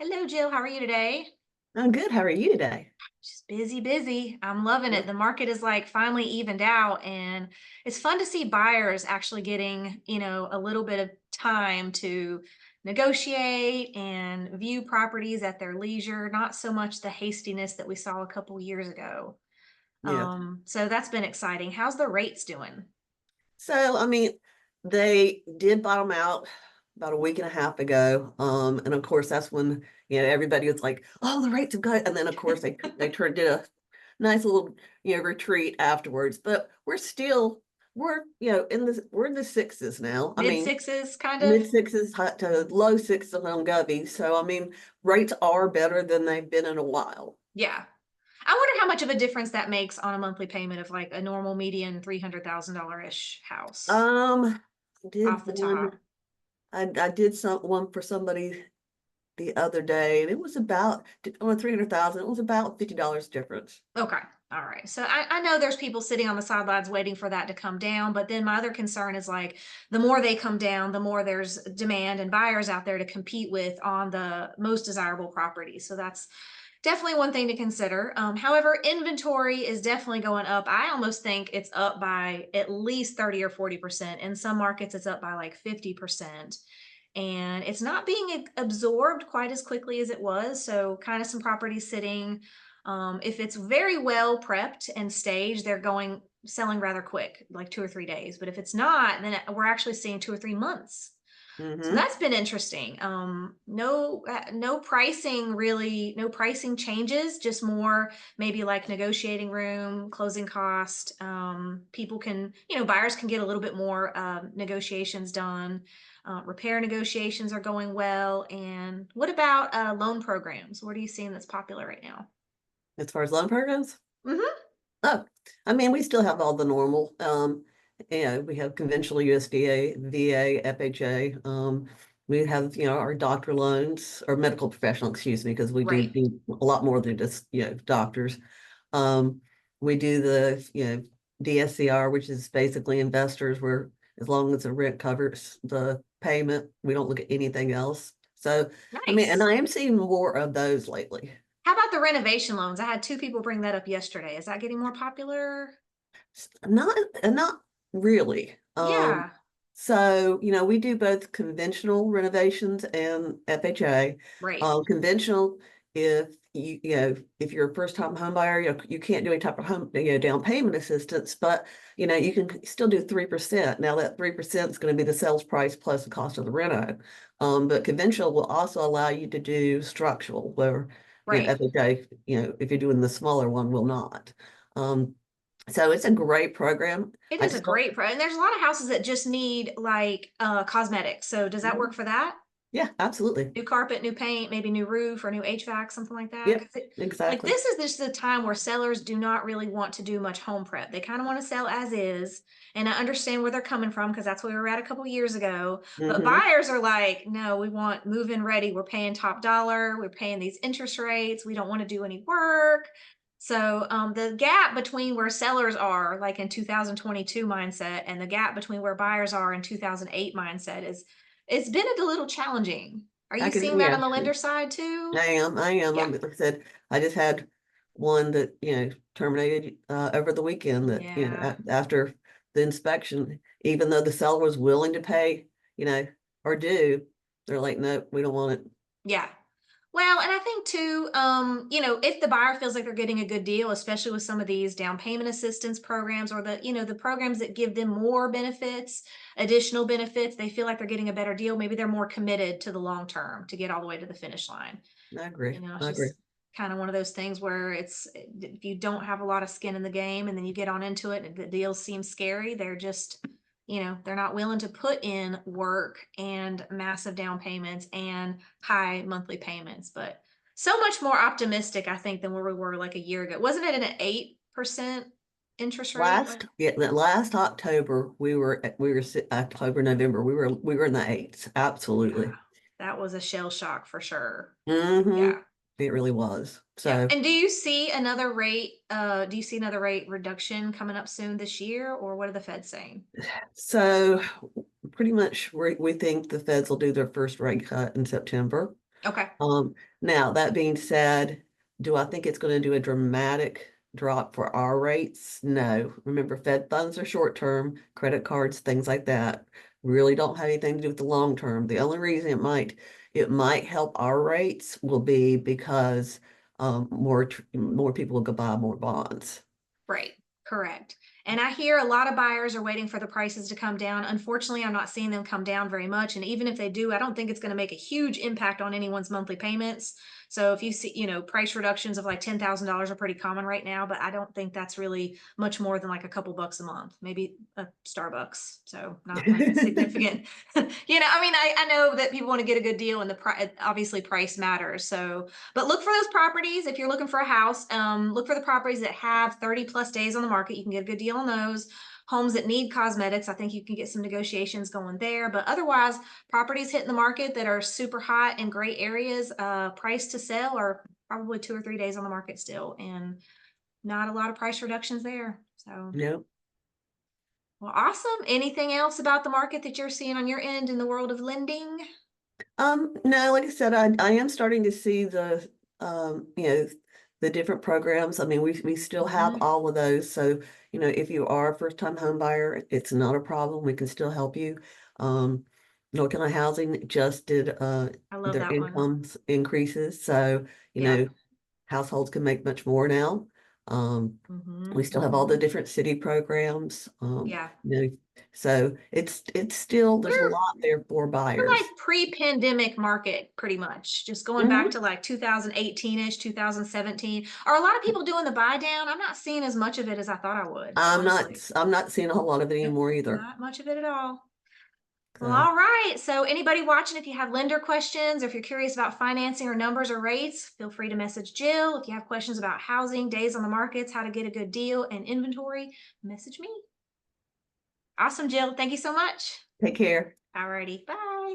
Hello, Jill. How are you today? I'm good. How are you today? Just busy, busy. I'm loving it. The market is like finally evened out, and it's fun to see buyers actually getting, a little bit of time to negotiate and view properties at their leisure, not so much the hastiness that we saw a couple years ago. Yeah. So that's been exciting. How's the rates doing? They did bottom out about a week and a half ago. And of course that's when, everybody was like, oh, the rates have got, and then of course they did a nice little, retreat afterwards. But we're in the sixes now. Mid sixes, kind of? Mid sixes to low sixes on Govy. So rates are better than they've been in a while. Yeah. I wonder how much of a difference that makes on a monthly payment of like a normal median $300,000-ish house Um, did off the one top. I did one for somebody the other day, and it was about on 300,000. It was about $50 difference. Okay. All right. So I know there's people sitting on the sidelines waiting for that to come down. But then my other concern is like the more they come down, the more there's demand and buyers out there to compete with on the most desirable properties. So that's definitely one thing to consider. However, inventory is definitely going up. I almost think it's up by at least 30 or 40%. In some markets, it's up by like 50%. And it's not being absorbed quite as quickly as it was. So, kind of some properties sitting. If it's very well prepped and staged, they're going selling rather quick, like 2 or 3 days. But if it's not, then we're actually seeing 2 or 3 months. So Mm-hmm. that's been interesting. No pricing really, no pricing changes, just more maybe like negotiating room, closing cost. People can, buyers can get a little bit more negotiations done. Repair negotiations are going well. And what about loan programs? What are you seeing that's popular right now? As far as loan programs, Hmm. oh, we still have all the normal. We have conventional USDA, VA, FHA. We have, our doctor loans or medical professional, excuse me, because we do Right. need a lot more than just, doctors. Um, we do the, DSCR, which is basically investors where as long as the rent covers the payment, we don't look at anything else. So, and Nice. I am seeing more of those lately. How about the renovation loans? I had two people bring that up yesterday. Is that getting more popular? Not really. Yeah. We do both conventional renovations and FHA. Right. Conventional, if you're a first time home buyer, you can't do any type of down payment assistance, but you can still do 3%. Now that 3% is going to be the sales price plus the cost of the reno. But conventional will also allow you to do structural, where Right. FHA, if you're doing the smaller one, will not. Um, so it's a great program. It I is a just don't. great and there's a lot of houses that just need like cosmetics. So does that work Mhm. for that? Yeah, absolutely. New carpet, new paint, maybe new roof or new HVAC, something like that. Yep, 'Cause like exactly. this is just the time where sellers do not really want to do much home prep. They kind of want to sell as is. And I understand where they're coming from because that's where we were at a couple years ago. But Hmm. buyers are like, no, we want move-in ready. We're paying top dollar. We're paying these interest rates. We don't want to do any work. So the gap between where sellers are like in 2022 mindset and the gap between where buyers are in 2008 mindset is it's been a little challenging. Are you seeing that Yeah, on the lender side too? I am. Yeah. Like I said, I just had one that, terminated over the weekend that, Yeah. after the inspection, even though the seller was willing to pay, or do, they're like, no, we don't want it. Yeah. Well, and I think too, if the buyer feels like they're getting a good deal, especially with some of these down payment assistance programs or the programs that give them more benefits, additional benefits, they feel like they're getting a better deal. Maybe they're more committed to the long term to get all the way to the finish line. I agree. It's I agree. just kind of one of those things where it's if you don't have a lot of skin in the game and then you get on into it and the deal seems scary, they're just, they're not willing to put in work and massive down payments and high monthly payments. But so much more optimistic, I think, than where we were like a year ago. Wasn't it an 8% interest rate? That last October, October, November, we were in the eights. Yeah, Absolutely. that was a shell shock for sure. Hmm. Yeah. It really was. Yeah. So, And do you see another rate reduction coming up soon this year, or what are the Feds saying? so pretty much we think the feds will do their first rate cut in September. Okay. Now that being said, do I think it's going to do a dramatic drop for our rates? No. Remember, Fed funds are short term, credit cards, things like that really don't have anything to do with the long term. The only reason it might help our rates will be because more people will go buy more bonds. Right, correct. And I hear a lot of buyers are waiting for the prices to come down. Unfortunately, I'm not seeing them come down very much. And even if they do, I don't think it's going to make a huge impact on anyone's monthly payments. So if you see, price reductions of like $10,000 are pretty common right now, but I don't think that's really much more than like a couple bucks a month, maybe a Starbucks. So not like a significant, I mean, I know that people want to get a good deal and the price, obviously price matters. So but look for those properties if you're looking for a house. Look for the properties that have 30 plus days on the market. You can get a good deal on those. Homes that need cosmetics, I think you can get some negotiations going there. But otherwise, properties hitting the market that are super hot in great areas, price to sell are probably 2 or 3 days on the market still, and not a lot of price reductions there. So, Nope. well, awesome. Anything else about the market that you're seeing on your end in the world of lending? No, like I said, I am starting to see the different programs. I mean, we still have Mhm. all of those. So, if you are a first-time home buyer, it's not a problem. We can still help you. Um, North Carolina Housing just did I love their that one. incomes increases. So, Yep. households can make much more now. Um, we Hmm. still have all the different city programs. Yeah. You know, so it's still there's a We're lot there for We're like buyers. pre-pandemic market, pretty much. Just going back Mhm. to like 2018-ish, 2017. Are a lot of people doing the buy down? I'm not seeing as much of it as I thought I would, I'm not honestly. I'm not seeing a whole lot of it Nope, anymore either. not much of it at all. Well, So all right. So anybody watching, if you have lender questions or if you're curious about financing or numbers or rates, feel free to message Jill. If you have questions about housing, days on the markets, how to get a good deal and inventory, message me. Awesome, Jill. Thank you so much. take care. Alrighty. Bye.